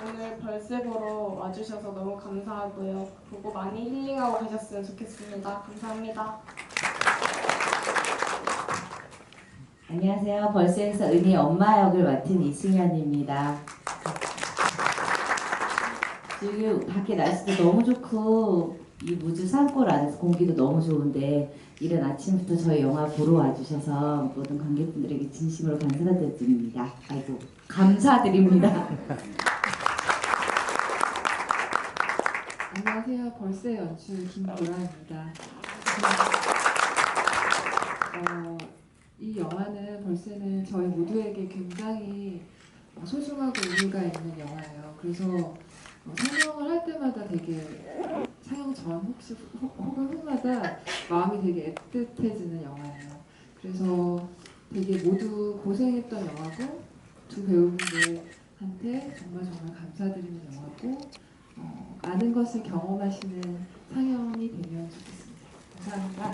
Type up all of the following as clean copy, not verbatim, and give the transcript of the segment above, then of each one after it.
오늘 벌새 보러 와주셔서 너무 감사하고요. 보고 많이 힐링하고 가셨으면 좋겠습니다. 감사합니다. 안녕하세요. 벌새에서 은희 엄마 역을 맡은 이승현입니다. 지금 밖에 날씨도 너무 좋고 이 무주 산골 안에서 공기도 너무 좋은데 이른 아침부터 저희 영화 보러 와주셔서 모든 관객분들에게 진심으로 감사드립니다. 아이고 감사드립니다. 안녕하세요. 벌새 연출 김보라입니다. 이 영화는 벌새는 저희 모두에게 굉장히 소중하고 의미가 있는 영화예요. 그래서 상영을 할 때마다 되게 상영 전 혹은 후마다 마음이 되게 애틋해지는 영화예요. 그래서 되게 모두 고생했던 영화고 두 배우분들한테 정말 감사드리는 영화고 많은 것을 경험하시는 상영이 되면 좋겠습니다. 감사합니다.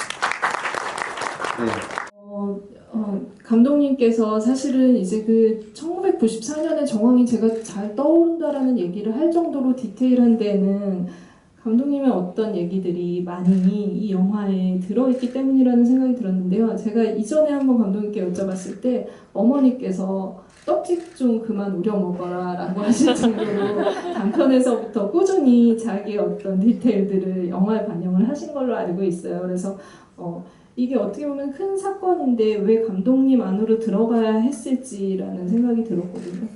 네. 감독님께서 사실은 이제 그 1994년의 정황이 제가 잘 떠오른다라는 얘기를 할 정도로 디테일한 데는 감독님의 어떤 얘기들이 많이 이 영화에 들어있기 때문이라는 생각이 들었는데요. 제가 이전에 한번 감독님께 여쭤봤을 때 어머니께서 떡집 좀 그만 우려 먹어라 라고 하실 정도로 단편에서부터 꾸준히 자기의 어떤 디테일들을 영화에 반영을 하신 걸로 알고 있어요. 그래서 이게 어떻게 보면 큰 사건인데 왜 감독님 안으로 들어가야 했을지라는 생각이 들었거든요.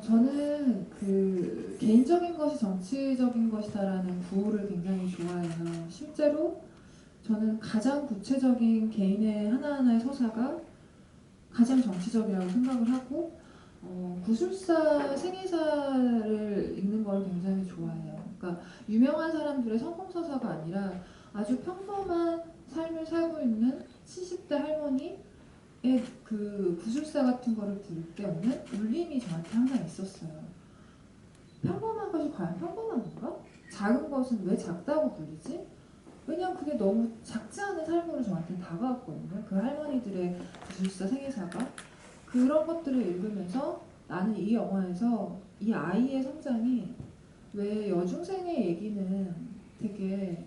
저는 그 개인적인 것이 정치적인 것이다라는 구호를 굉장히 좋아해요. 실제로 저는 가장 구체적인 개인의 하나하나의 서사가 가장 정치적이라고 생각을 하고 구술사 생애사를 읽는 걸 굉장히 좋아해요. 그러니까 유명한 사람들의 성공 서사가 아니라 아주 평범한 삶을 살고 있는 70대 할머니의 그 구술사 같은 거를 들을 때 오는 울림이 저한테 항상 있었어요. 평범한 것이 과연 평범한 건가? 작은 것은 왜 작다고 불리지? 왜냐면 그게 너무 작지 않은 삶으로 저한테 다가왔거든요. 그 할머니들의 구술사 생애사가. 그런 것들을 읽으면서 나는 이 영화에서 이 아이의 성장이 왜 여중생의 얘기는 되게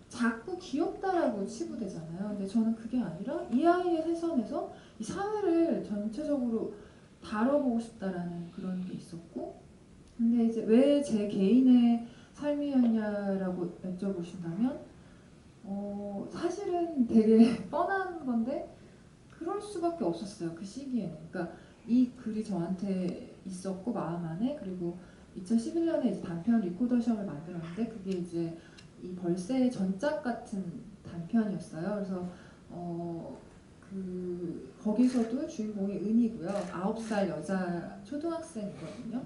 작고 귀엽다라고 치부되잖아요. 근데 저는 그게 아니라 이 아이의 시선에서 이 사회를 전체적으로 다뤄보고 싶다라는 그런 게 있었고, 근데 이제 왜 제 개인의 삶이었냐라고 여쭤보신다면 사실은 되게 뻔한 건데 그럴 수밖에 없었어요. 그 시기에는. 그러니까 이 글이 저한테 있었고 마음 안에, 그리고 2011년에 이제 단편 리코더 시험을 만들었는데 그게 이제 이 벌새의 전작 같은 단편이었어요. 그래서 거기서도 주인공이 은이고요. 9살 여자 초등학생이거든요.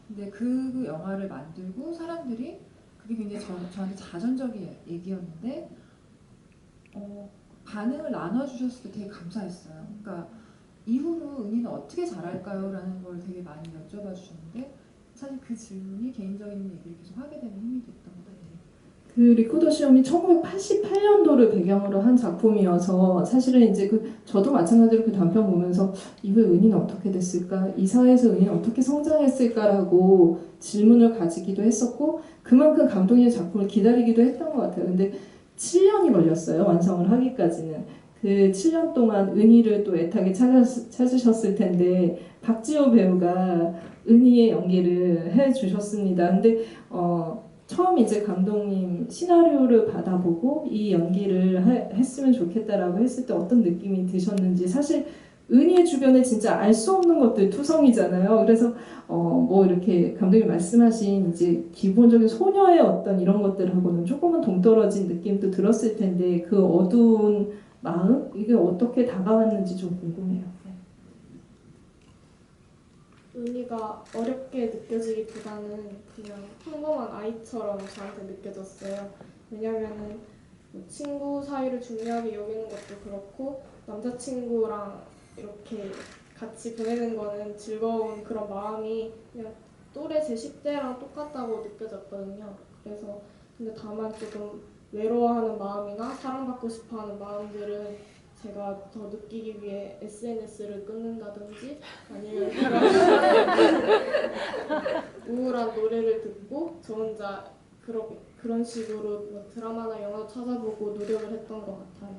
근데 그 영화를 만들고 사람들이 그게 굉장히 저한테 자전적인 얘기였는데 반응을 나눠주셨을 때 되게 감사했어요. 그러니까 이후로 은희는 어떻게 잘할까요? 라는 걸 되게 많이 여쭤봐 주셨는데 사실 그 질문이 개인적인 얘기를 계속 하게 되는 힘이 됐던 것 같아요. 그 리코더 시험이 1988년도를 배경으로 한 작품이어서 사실은 이제 저도 마찬가지로 그 단편 보면서 이후에 은희는 어떻게 됐을까? 이 사회에서 은희는 어떻게 성장했을까라고 질문을 가지기도 했었고 그만큼 감동의 작품을 기다리기도 했던 것 같아요. 근데 7년이 걸렸어요. 완성을 하기까지는. 그 7년 동안 은희를 또 애타게 찾으셨을 텐데 박지호 배우가 은희의 연기를 해주셨습니다. 근데 처음 이제 감독님 시나리오를 받아보고 이 연기를 했으면 좋겠다라고 했을 때 어떤 느낌이 드셨는지. 사실 은희의 주변에 진짜 알 수 없는 것들 투성이잖아요. 그래서 뭐 이렇게 감독님 말씀하신 이제 기본적인 소녀의 어떤 이런 것들하고는 조금은 동떨어진 느낌도 들었을 텐데 그 어두운 마음? 이게 어떻게 다가왔는지 좀 궁금해요. 은희가 어렵게 느껴지기보다는 그냥 평범한 아이처럼 저한테 느껴졌어요. 왜냐면은 뭐 친구 사이를 중요하게 여기는 것도 그렇고 남자친구랑 이렇게 같이 보내는 거는 즐거운 그런 마음이 그냥 또래 제 10대랑 똑같다고 느껴졌거든요. 그래서 근데 다만 조금 외로워하는 마음이나 사랑받고 싶어하는 마음들은 제가 더 느끼기 위해 SNS를 끊는다든지 아니면 그런 우울한 노래를 듣고 저 혼자 그런 식으로 뭐 드라마나 영화 찾아보고 노력을 했던 것 같아요.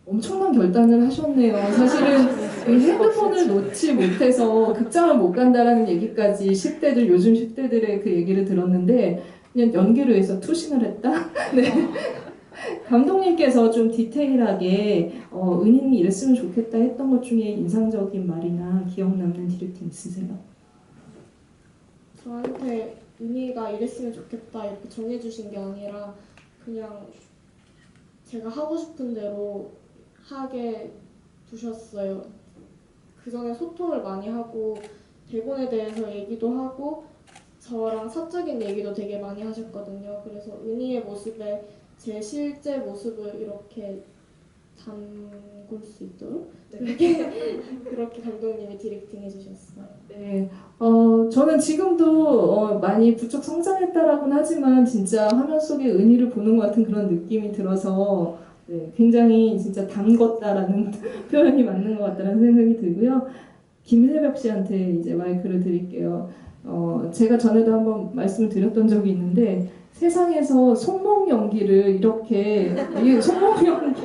엄청난 결단을 하셨네요. 사실은 그 핸드폰을 놓지 못해서 극장을 못 간다라는 얘기까지 10대들 요즘 10대들의 그 얘기를 들었는데 그냥 연기를 위해서 투신을 했다. 네. 감독님께서 좀 디테일하게 은희는 이랬으면 좋겠다 했던 것 중에 인상적인 말이나 기억 남는 디렉팅 있으세요? 저한테 은희가 이랬으면 좋겠다 이렇게 정해주신 게 아니라 그냥 제가 하고 싶은 대로 하게 두셨어요. 그 전에 소통을 많이 하고 대본에 대해서 얘기도 하고 저랑 사적인 얘기도 되게 많이 하셨거든요. 그래서 은희의 모습에 제 실제 모습을 이렇게 담글 수 있도록 그렇게 감독님이 디렉팅 해주셨어요. 네, 저는 지금도 많이 부쩍 성장했다라고는 하지만 진짜 화면 속에 은희를 보는 것 같은 그런 느낌이 들어서 네, 굉장히 진짜 담궜다라는 표현이 맞는 것 같다는 생각이 들고요. 김세벽 씨한테 이제 마이크를 드릴게요. 제가 전에도 한번 말씀을 드렸던 적이 있는데 세상에서 손목 연기를 이렇게 이 손목 연기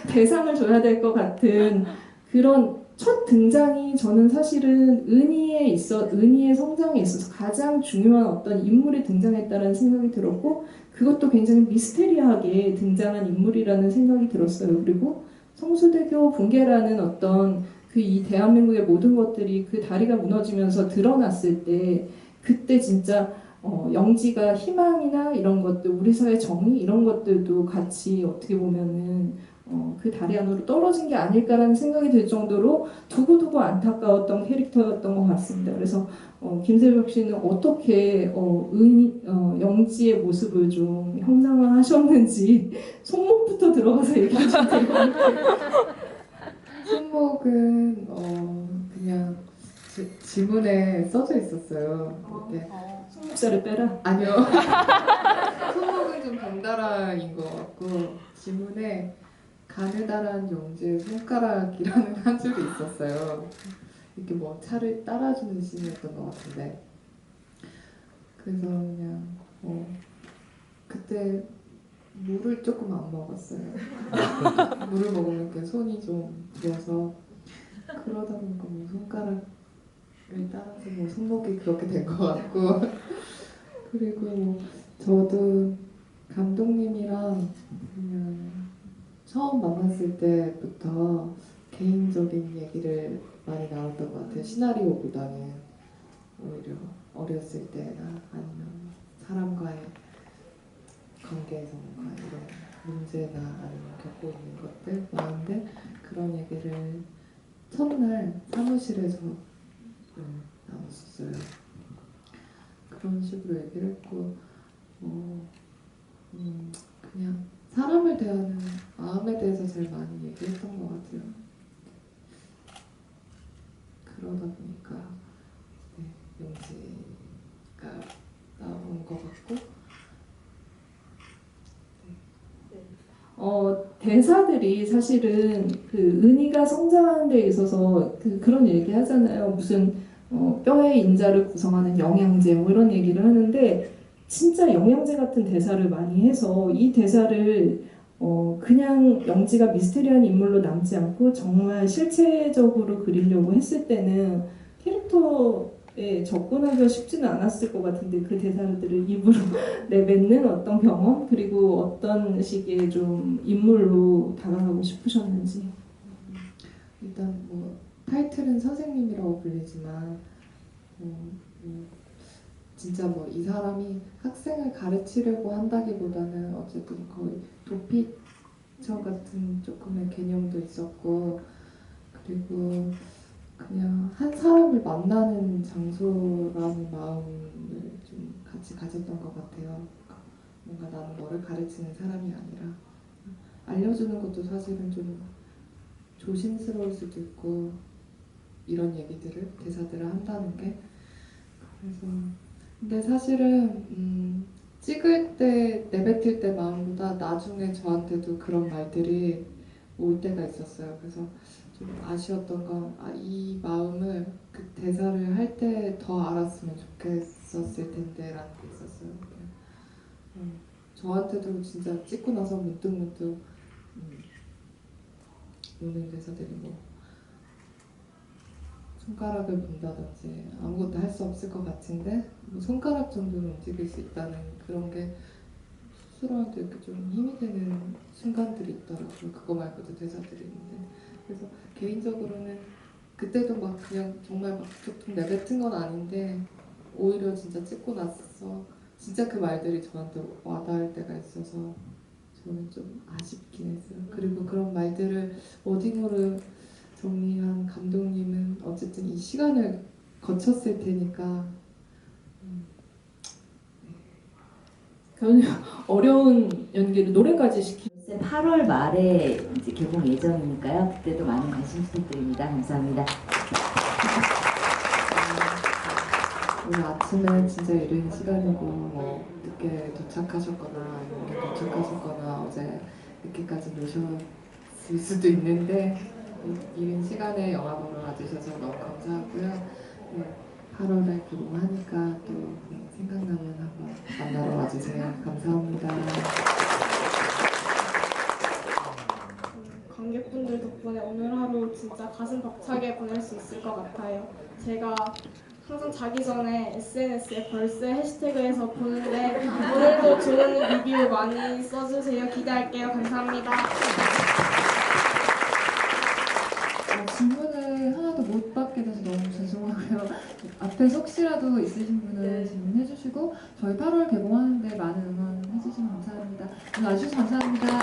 대상을 줘야 될 것 같은 그런 첫 등장이 저는 사실은 은희의 성장에 있어서 가장 중요한 어떤 인물이 등장했다는 생각이 들었고 그것도 굉장히 미스테리하게 등장한 인물이라는 생각이 들었어요. 그리고 성수대교 붕괴라는 어떤 그 이 대한민국의 모든 것들이 그 다리가 무너지면서 드러났을 때 그때 진짜 영지가 희망이나 이런 것들 우리 사회 정의 이런 것들도 같이 어떻게 보면은 그 다리 안으로 떨어진 게 아닐까라는 생각이 들 정도로 두고두고 안타까웠던 캐릭터였던 것 같습니다. 그래서 김세벽 씨는 어떻게 영지의 모습을 좀 형상화하셨는지 손목부터 들어가서 얘기해 주세요. 손목은 그냥 지문에 써져 있었어요. 이렇게. 손목살을 빼라. 아니요. 손목은 좀 번다라인 것 같고 지문에 가느다란 영지의 손가락이라는 한 줄이 있었어요. 이렇게 뭐 차를 따라주는 씬이었던 것 같은데 그래서 그냥 그때 물을 조금 안 먹었어요. 물을 먹으면 이렇게 손이 좀 부어서 그러다 보니까 뭐 손가락을 따라서 뭐 손목이 그렇게 된 것 같고 그리고 저도 감독님이랑 그냥 처음 만났을 때부터 개인적인 얘기를 많이 나눴던 것 같아요. 시나리오보다는 오히려 어렸을 때나 아니면 사람과의 관계에서 뭔가 이런 문제나 아니면 겪고 있는 것들 많은데 그런 얘기를 첫날 사무실에서 나눴었어요. 그런 식으로 얘기를 했고 그냥 사람을 대하는 마음에 대해서 제일 많이 얘기했던 것 같아요. 그러다 보니까 영지가 나온 것 같고 대사들이 사실은 그 은희가 성장하는 데 있어서 그런 얘기 하잖아요. 무슨 뼈의 인자를 구성하는 영양제 뭐 이런 얘기를 하는데 진짜 영양제 같은 대사를 많이 해서 이 대사를 그냥 영지가 미스테리한 인물로 남지 않고 정말 실체적으로 그리려고 했을 때는 캐릭터에 접근하기가 쉽지는 않았을 것 같은데 그 대사들을 입으로 내뱉는 어떤 경험 그리고 어떤 식의 좀 인물로 다가가고 싶으셨는지. 일단 뭐 타이틀은 선생님이라고 불리지만 진짜 뭐 이 사람이 학생을 가르치려고 한다기보다는 어쨌든 거의 도피처 같은 조금의 개념도 있었고 그리고 그냥 한 사람을 만나는 장소라는 마음을 좀 같이 가졌던 것 같아요. 뭔가 나는 너를 가르치는 사람이 아니라 알려주는 것도 사실은 좀 조심스러울 수도 있고 이런 얘기들을 대사들을 한다는 게 그래서 근데 사실은 찍을 때 내뱉을 때 마음보다 나중에 저한테도 그런 말들이 올 때가 있었어요. 그래서 좀 아쉬웠던 건 이 마음을 그 대사를 할 때 더 알았으면 좋겠었을 텐데라는 게 있었어요. 저한테도 진짜 찍고 나서 문득문득 오는 대사들이 뭐 손가락을 문다든지 아무것도 할 수 없을 것 같은데 뭐 손가락 정도는 움직일 수 있다는 그런 게 스스로한테 이렇게 좀 힘이 되는 순간들이 있더라고요. 그거 말고도 대사들이 있는데 그래서 개인적으로는 그때도 막 그냥 정말 막 툭툭 내뱉은 건 아닌데 오히려 진짜 찍고 나서 진짜 그 말들이 저한테 와닿을 때가 있어서 저는 좀 아쉽긴 했어요. 그리고 그런 말들을 워딩으로 정리한 감독님은 어쨌든 이 시간을 거쳤을 테니까 어려운 연기를 노래까지 시키. 8월 말에 이제 개봉 예정이니까요. 그때도 많은 관심 부탁드립니다. 감사합니다. 오늘 아침에 진짜 이른 시간이고 뭐 늦게 도착하셨거나 늦게 도착하셨거나 어제 늦게까지 노셨을 수도 있는데 이른 시간에 영화 보러 와주셔서 너무 감사하고요. 네, 8월에 개봉하니까 또 생각나면 한번 만나러 와주세요. 감사합니다. 관객분들 덕분에 오늘 하루 진짜 가슴 벅차게 보낼 수 있을 것 같아요. 제가 항상 자기 전에 SNS에 벌새 해시태그에서 보는데 오늘도 좋은 리뷰 많이 써주세요. 기대할게요. 감사합니다. 질문을 하나도 못 받게 돼서 너무 죄송하고요. 앞에서 혹시라도 있으신 분은 질문해 주시고 저희 8월 개봉하는데 많은 응원 해주시면 감사합니다. 오늘 와주셔서 감사합니다.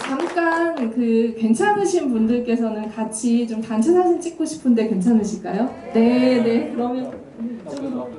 잠깐 그 괜찮으신 분들께서는 같이 좀 단체 사진 찍고 싶은데 괜찮으실까요? 네, 그러면 이쪽으로.